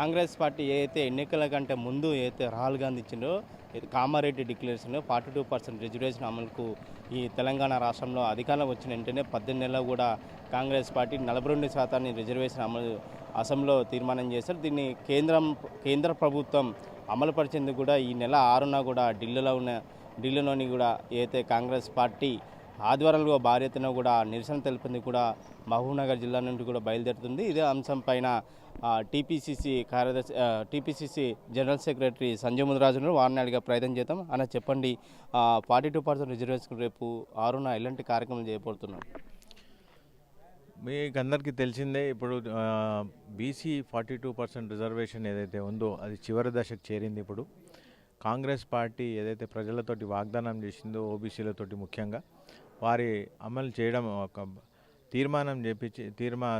Congress party ఏదైతే ఎన్నికల కంటే ముందు ఏదైతే రాహుల్ గాంధీ ఇచ్చిండో కామారెడ్డి డిక్లరేషన్ 42% రిజర్వేషన్ అమలుకు ఈ తెలంగాణ రాష్ట్రంలో అధికారం వచ్చిన వెంటనే 18 నెలలు కూడా కాంగ్రెస్ పార్టీ 42% రిజర్వేషన్ అమలు అసెంబ్లీలో తీర్మానం చేశారు. దీన్ని కేంద్ర ప్రభుత్వం అమలుపరిచేందుకు కూడా ఈ నెల 6న కూడా ఢిల్లీలోని కూడా ఏదైతే కాంగ్రెస్ పార్టీ ఆదివారంలో భారీ ఎత్తున కూడా నిరసన తెలిపింది కూడా మహబూబ్నగర్ జిల్లా నుండి కూడా బయలుదేరుతుంది. ఇదే అంశం పైన టీపీసీసీ జనరల్ సెక్రటరీ సంజయ్ ముదిరాజును వారిని అడిగే ప్రయత్నం చేద్దాం. అన్న చెప్పండి, 42% రిజర్వేషన్ రేపు 6న ఎలాంటి కార్యక్రమం చేయబోతున్నారు? మీకు అందరికీ తెలిసిందే. ఇప్పుడు బీసీ 42% రిజర్వేషన్ ఏదైతే ఉందో అది చివరి దశకు చేరింది. ఇప్పుడు కాంగ్రెస్ పార్టీ ఏదైతే ప్రజలతోటి వాగ్దానం చేసిందో ఓబీసీలతోటి ముఖ్యంగా వారి అమలు చేయడం ఒక తీర్మానం చేపించి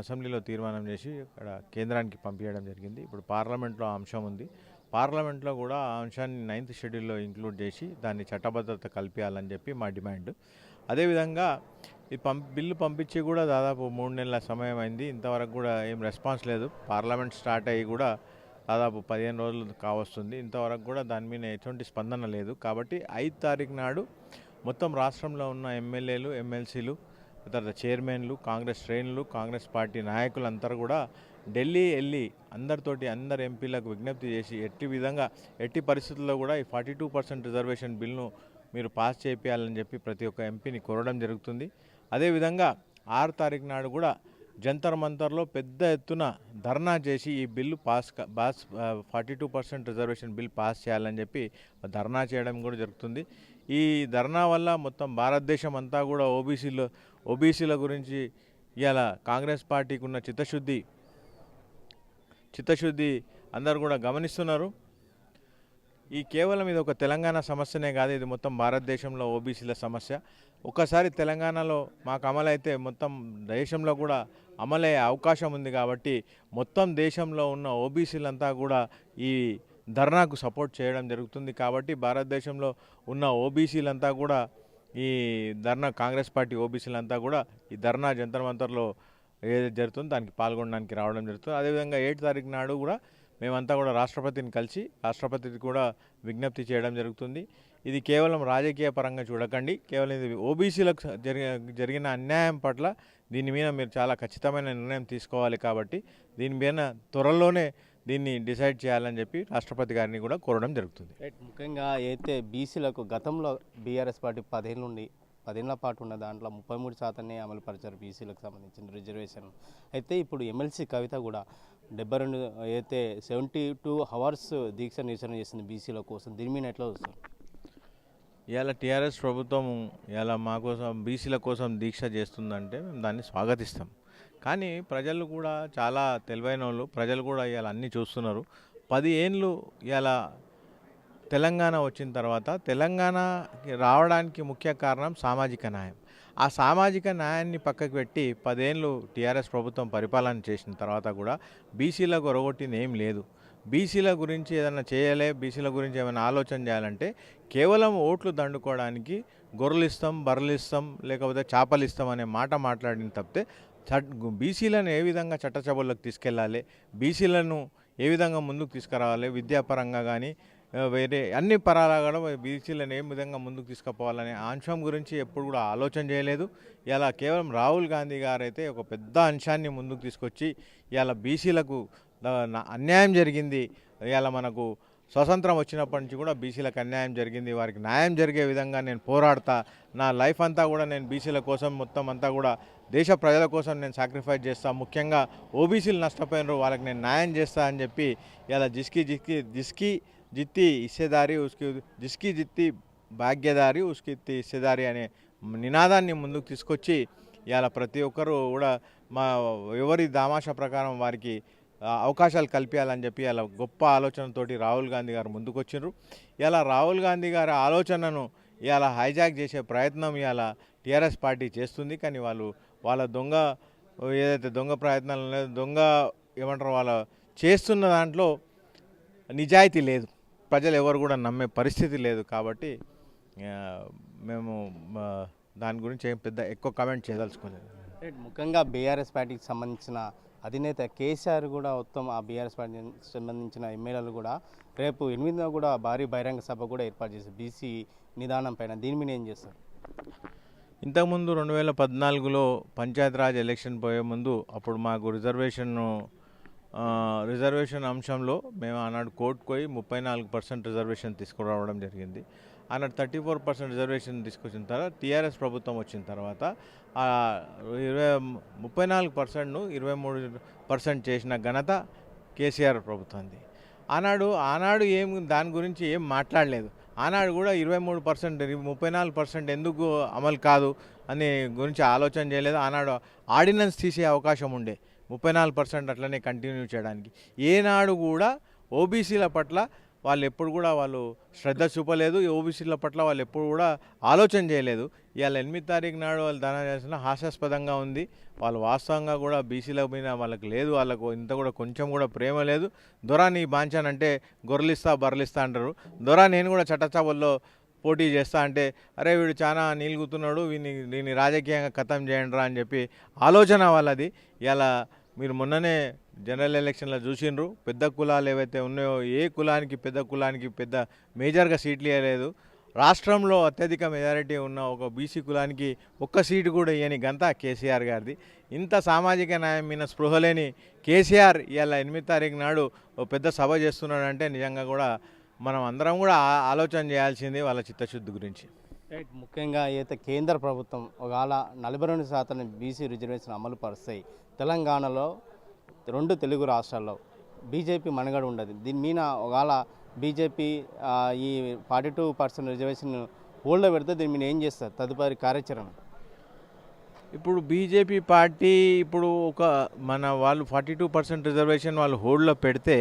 అసెంబ్లీలో తీర్మానం చేసి ఇక్కడ కేంద్రానికి పంపించడం జరిగింది. ఇప్పుడు పార్లమెంట్లో ఆ అంశం ఉంది. పార్లమెంట్లో కూడా ఆ అంశాన్ని 9th షెడ్యూల్లో ఇంక్లూడ్ చేసి దాన్ని చట్టబద్ధత కల్పించాలని చెప్పి మా డిమాండ్. అదేవిధంగా ఈ బిల్లు పంపించి కూడా దాదాపు 3 నెలల సమయం అయింది. ఇంతవరకు కూడా ఏం రెస్పాన్స్ లేదు. పార్లమెంట్ స్టార్ట్ అయ్యి కూడా దాదాపు 15 రోజులు కావస్తుంది. ఇంతవరకు కూడా దాని మీద ఎటువంటి స్పందన లేదు. కాబట్టి 5 తారీఖు నాడు మొత్తం రాష్ట్రంలో ఉన్న ఎమ్మెల్యేలు, ఎమ్మెల్సీలు, తర్వాత చైర్మన్లు, కాంగ్రెస్ శ్రేణులు, కాంగ్రెస్ పార్టీ నాయకులందరూ కూడా ఢిల్లీ వెళ్ళి అందరు ఎంపీలకు విజ్ఞప్తి చేసి ఎట్టి పరిస్థితుల్లో కూడా ఈ 42% రిజర్వేషన్ బిల్లును మీరు పాస్ చేయించాలని చెప్పి ప్రతి ఒక్క ఎంపీని కోరడం జరుగుతుంది. అదేవిధంగా 6 తారీఖు నాడు కూడా జంతర్ మంతర్లో పెద్ద ఎత్తున ధర్నా చేసి ఈ బిల్లు 42% రిజర్వేషన్ బిల్ పాస్ చేయాలని చెప్పి ధర్నా చేయడం కూడా జరుగుతుంది. ఈ ధర్నా వల్ల మొత్తం భారతదేశం అంతా కూడా ఓబీసీల గురించి ఇవాళ కాంగ్రెస్ పార్టీకి ఉన్న చిత్తశుద్ధి అందరూ కూడా గమనిస్తున్నారు. ఈ కేవలం ఇది ఒక తెలంగాణ సమస్యనే కాదు, ఇది మొత్తం భారతదేశంలో ఓబీసీల సమస్య. ఒక్కసారి తెలంగాణలో మాకు అమలైతే మొత్తం దేశంలో కూడా అమలయ్యే అవకాశం ఉంది. కాబట్టి మొత్తం దేశంలో ఉన్న ఓబీసీలంతా కూడా ఈ ధర్నాకు సపోర్ట్ చేయడం జరుగుతుంది. కాబట్టి భారతదేశంలో ఉన్న ఓబీసీలంతా కూడా ఈ ధర్నా కాంగ్రెస్ పార్టీ ఓబీసీలంతా కూడా ఈ ధర్నా జంతర్ మంతర్లో ఏది జరుగుతుందో దానికి పాల్గొనడానికి రావడం జరుగుతుంది. అదేవిధంగా 8 తారీఖు నాడు కూడా మేమంతా కూడా రాష్ట్రపతిని కలిసి రాష్ట్రపతికి కూడా విజ్ఞప్తి చేయడం జరుగుతుంది. ఇది కేవలం రాజకీయ పరంగా చూడకండి, కేవలం ఇది ఓబీసీలకు జరిగిన అన్యాయం పట్ల దీని మీద మీరు చాలా ఖచ్చితమైన నిర్ణయం తీసుకోవాలి. కాబట్టి దీని మీద త్వరలోనే దీన్ని డిసైడ్ చేయాలని చెప్పి రాష్ట్రపతి గారిని కూడా కోరడం జరుగుతుంది. ముఖ్యంగా అయితే బీసీలకు గతంలో బీఆర్ఎస్ పార్టీ 10 ఏళ్ల పాటు ఉన్న దాంట్లో 33% అమలుపరిచారు బీసీలకు సంబంధించిన రిజర్వేషన్. అయితే ఇప్పుడు ఎమ్మెల్సీ కవిత కూడా 72 అయితే 72 అవర్స్ దీక్ష నిరసన చేసింది బీసీల కోసం. దీని మీద ఎట్లా చూస్తారు? ఇవాళ టీఆర్ఎస్ ప్రభుత్వం ఇలా మా కోసం బీసీల కోసం దీక్ష చేస్తుందంటే మేము దాన్ని స్వాగతిస్తాం. కానీ ప్రజలు కూడా చాలా తెలివైన వాళ్ళు, ప్రజలు కూడా ఇవాళ అన్నీ చూస్తున్నారు. 10 ఏళ్ళు ఇలా తెలంగాణ వచ్చిన తర్వాత తెలంగాణకి రావడానికి ముఖ్య కారణం సామాజిక న్యాయం. ఆ సామాజిక న్యాయాన్ని పక్కకు పెట్టి 10 ఏళ్ళు టీఆర్ఎస్ ప్రభుత్వం పరిపాలన చేసిన తర్వాత కూడా బీసీలకు ఒరగొట్టింది ఏం లేదు. బీసీల గురించి ఏదైనా చేయాలి, బీసీల గురించి ఏమైనా ఆలోచన చేయాలంటే కేవలం ఓట్లు దండుకోవడానికి గొర్రెలు ఇస్తాం, బర్రెలు ఇస్తాం, లేకపోతే చేపలు ఇస్తాం అనే మాట మాట్లాడిన తప్పితే బీసీలను ఏ విధంగా చట్టసభల్లోకి తీసుకెళ్ళాలి, బీసీలను ఏ విధంగా ముందుకు తీసుకురావాలి, విద్యాపరంగా కానీ వేరే అన్ని పరాలా కూడా బీసీలను ఏ విధంగా ముందుకు తీసుకుపోవాలనే అంశం గురించి ఎప్పుడు కూడా ఆలోచన చేయలేదు. ఇలా కేవలం రాహుల్ గాంధీ గారు అయితే ఒక పెద్ద అంశాన్ని ముందుకు తీసుకొచ్చి ఇలా బీసీలకు అన్యాయం జరిగింది, ఇలా మనకు స్వతంత్రం వచ్చినప్పటి నుంచి కూడా బీసీలకు అన్యాయం జరిగింది, వారికి న్యాయం జరిగే విధంగా నేను పోరాడతా, నా లైఫ్ అంతా కూడా నేను బీసీల కోసం మొత్తం అంతా కూడా దేశ ప్రజల కోసం నేను సాక్రిఫైస్ చేస్తాను, ముఖ్యంగా ఓబీసీలు నష్టపోయినారు వాళ్ళకి నేను న్యాయం చేస్తా అని చెప్పి ఇలా జిస్కి జిత్తి హిస్సేదారి జిస్కి జిత్తి భాగ్యదారి ఉస్కి హిస్సేదారి అనే నినాదాన్ని ముందుకు తీసుకొచ్చి ఇలా ప్రతి ఒక్కరూ కూడా ఎవరి దామాషా ప్రకారం వారికి అవకాశాలు కల్పించాలని చెప్పి అలా గొప్ప ఆలోచనతోటి రాహుల్ గాంధీ గారు ముందుకొచ్చిండ్రు. ఇలా రాహుల్ గాంధీ గారి ఆలోచనను ఇలా హైజాక్ చేసే ప్రయత్నం ఇలా టీఆర్ఎస్ పార్టీ చేస్తుంది. కానీ వాళ్ళ ఏదైతే దొంగ ప్రయత్నాలు వాళ్ళ చేస్తున్న దాంట్లో నిజాయితీ లేదు, ప్రజలు ఎవరు కూడా నమ్మే పరిస్థితి లేదు. కాబట్టి మేము దాని గురించి ఏం ఎక్కువ కామెంట్ చేయదలుచుకోలేదు. ముఖ్యంగా బీఆర్ఎస్ పార్టీకి సంబంధించిన అధినేత కేసీఆర్ కూడా మొత్తం ఆ బీఆర్ఎస్ పార్టీకి సంబంధించిన ఎమ్మెల్యేలు కూడా రేపు 8న కూడా భారీ బహిరంగ సభ కూడా ఏర్పాటు చేశారు బీసీ నిదానం పైన. దీని మీద ఏం చేస్తారు? ఇంతకుముందు 2014లో పంచాయతీరాజ్ ఎలక్షన్ పోయే ముందు అప్పుడు మాకు రిజర్వేషన్ అంశంలో మేము ఆనాడు కోర్టుకు పోయి 34% రిజర్వేషన్ తీసుకురావడం జరిగింది. ఆనాడు 34% రిజర్వేషన్ తీసుకొచ్చిన తర్వాత టీఆర్ఎస్ ప్రభుత్వం వచ్చిన తర్వాత 34%ను 23% చేసిన ఘనత కేసీఆర్ ప్రభుత్వంది. ఆనాడు దాని గురించి ఏం మాట్లాడలేదు. ఆనాడు కూడా 23% 34% ఎందుకు అమలు కాదు అని గురించి ఆలోచన చేయలేదు. ఆనాడు ఆర్డినెన్స్ తీసే అవకాశం ఉండే 34% అట్లనే కంటిన్యూ చేయడానికి. ఏనాడు కూడా ఓబీసీల పట్ల వాళ్ళు ఎప్పుడు కూడా శ్రద్ధ చూపలేదు. ఓబీసీల పట్ల వాళ్ళు ఎప్పుడు కూడా ఆలోచన చేయలేదు. ఇవాళ 8 తారీఖు నాడు వాళ్ళు దానం చేసిన హాస్యాస్పదంగా ఉంది. వాళ్ళు వాస్తవంగా కూడా బీసీల మీద వాళ్ళకి లేదు, వాళ్ళకు ఇంత కూడా కొంచెం కూడా ప్రేమ లేదు. దొరా నీ బాంచానంటే గొర్రెలిస్తా బర్రెలిస్తా అంటారు. దొరా నేను కూడా చట్టసభల్లో పోటీ చేస్తా అంటే అరే వీడు చాలా నీలుగుతున్నాడు, దీన్ని రాజకీయంగా ఖతం చేయండి రా అని చెప్పి ఆలోచన వాళ్ళది. ఇలా మీరు మొన్ననే జనరల్ ఎలక్షన్లో చూసిండ్రు. పెద్ద కులాలు ఏవైతే ఉన్నాయో ఏ కులానికి పెద్ద మేజర్గా సీట్లు ఇవ్వలేదు. రాష్ట్రంలో అత్యధిక మెజారిటీ ఉన్న ఒక బీసీ కులానికి ఒక్క సీటు కూడా ఇవ్వని ఘనత కేసీఆర్ గారిది. ఇంత సామాజిక న్యాయం మీద స్పృహ లేని కేసీఆర్ ఇవాళ 8 తారీఖు నాడు పెద్ద సభ చేస్తున్నాడంటే నిజంగా కూడా మనం అందరం కూడా ఆలోచన చేయాల్సింది వాళ్ళ చిత్తశుద్ధి గురించి. ముఖ్యంగా అయితే కేంద్ర ప్రభుత్వం ఒకవేళ 42% బీసీ రిజర్వేషన్ అమలు పరుస్తాయి, తెలంగాణలో 2 తెలుగు రాష్ట్రాల్లో బీజేపీ మనుగడ ఉండదు. దీని మీద ఒకవేళ బీజేపీ ఈ 42% రిజర్వేషన్ హోల్డ్లో పెడితే దీని మీద ఏం చేస్తారు తదుపరి కార్యాచరణ? ఇప్పుడు బీజేపీ పార్టీ వాళ్ళు 42% రిజర్వేషన్ వాళ్ళు హోల్డ్లో పెడితే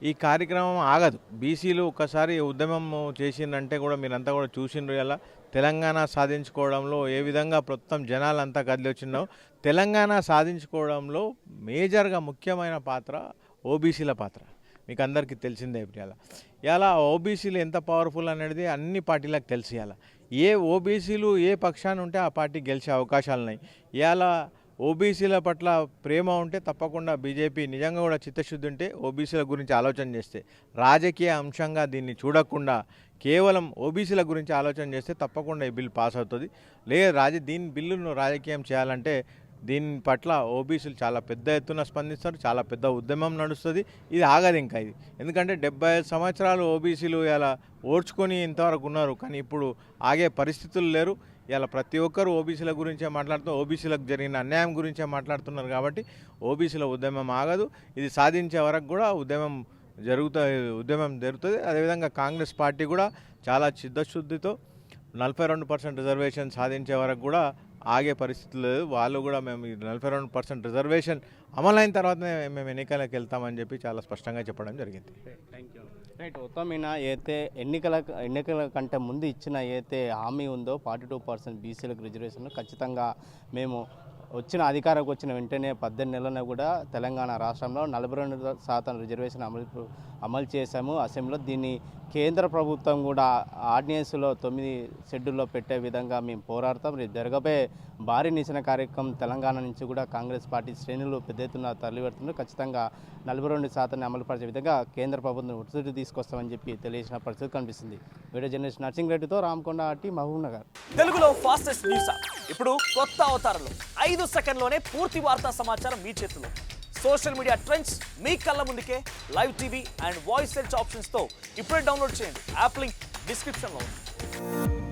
ఈ కార్యక్రమం ఆగదు. బీసీలు ఒక్కసారి ఉద్యమం చేసిందంటే కూడా మీరంతా కూడా చూసిండ్రు. ఇలా తెలంగాణ సాధించుకోవడంలో ఏ విధంగా మొత్తం జనాలంతా కదిలి వచ్చిందో, తెలంగాణ సాధించుకోవడంలో మేజర్గా ముఖ్యమైన పాత్ర ఓబీసీల పాత్ర మీకు అందరికీ తెలిసిందే. ఇలా ఓబీసీలు ఎంత పవర్ఫుల్ అనేది అన్ని పార్టీలకు తెలిసి ఏ ఓబీసీలు ఏ పక్షాన ఉంటే ఆ పార్టీ గెలిచే అవకాశాలు ఉన్నాయి. ఇలా ఓబీసీల పట్ల ప్రేమ ఉంటే తప్పకుండా బీజేపీ నిజంగా కూడా చిత్తశుద్ధి ఉంటే ఓబీసీల గురించి ఆలోచన చేస్తే, రాజకీయ అంశంగా దీన్ని చూడకుండా కేవలం ఓబీసీల గురించి ఆలోచన చేస్తే తప్పకుండా ఈ బిల్ పాస్ అవుతుంది. దీని బిల్లును రాజకీయం చేయాలంటే దీని పట్ల ఓబీసీలు చాలా పెద్ద ఎత్తున స్పందిస్తారు. చాలా పెద్ద ఉద్యమం నడుస్తుంది. ఇది ఆగదు ఇంకా ఇది. ఎందుకంటే 75 సంవత్సరాలు ఓబీసీలు ఇలా ఓడ్చుకొని ఇంతవరకు ఉన్నారు. కానీ ఇప్పుడు ఆగే పరిస్థితులు లేరు. ఇలా ప్రతి ఒక్కరు ఓబీసీల గురించే మాట్లాడుతున్నారు, ఓబీసీలకు జరిగిన అన్యాయం గురించే మాట్లాడుతున్నారు. కాబట్టి ఓబీసీల ఉద్యమం ఆగదు. ఇది సాధించే వరకు కూడా ఉద్యమం జరుగుతుంది. అదేవిధంగా కాంగ్రెస్ పార్టీ కూడా చాలా చిత్తశుద్ధితో 42% రిజర్వేషన్ సాధించే వరకు కూడా ఆగే పరిస్థితులు లేదు. వాళ్ళు కూడా మేము 42% రిజర్వేషన్ అమలైన తర్వాతనే మేము ఎన్నికలకు వెళ్తామని చెప్పి చాలా స్పష్టంగా చెప్పడం జరిగింది. రైట్. మొత్తం మీద అయితే ఎన్నికల కంటే ముందు ఇచ్చిన అయితే హామీ ఉందో 42% బీసీలకు రిజర్వేషన్ ఖచ్చితంగా మేము అధికారంకి వచ్చిన వెంటనే 18 నెలలను కూడా తెలంగాణ రాష్ట్రంలో 42% రిజర్వేషన్ అమలు చేశాము అసెంబ్లీలో. దీన్ని కేంద్ర ప్రభుత్వం కూడా ఆర్డినెన్స్లో 9 షెడ్యూల్లో పెట్టే విధంగా మేము పోరాడతాం. రేపు జరగబోయే భారీ నిరసన కార్యక్రమం తెలంగాణ నుంచి కూడా కాంగ్రెస్ పార్టీ శ్రేణులు పెద్ద ఎత్తున తరలివెడుతున్నారు. ఖచ్చితంగా 42% అమలుపరిచే విధంగా కేంద్ర ప్రభుత్వం ఒత్తిడి తీసుకొస్తామని చెప్పి తెలియజేసిన పరిస్థితి కనిపిస్తుంది. వీడియో జర్నలిస్ట్ నర్సింగ్ రెడ్డితో రామకొండ ఆర్టీ, మహబూబ్ నగర్. తెలుగులో ఫాస్టెస్ట్ న్యూస్ ఇప్పుడు కొత్త అవతారంలో 5 సెకండ్లోనే పూర్తి వార్తా సమాచారం మీ చేతిలో. సోషల్ మీడియా ట్రెండ్స్ మీ కళ్ళ ముందుకే live TV and voice search ఆప్షన్స్తో ఇప్పుడే డౌన్లోడ్ చేయండి. యాప్ లింక్ డిస్క్రిప్షన్లో ఉంది.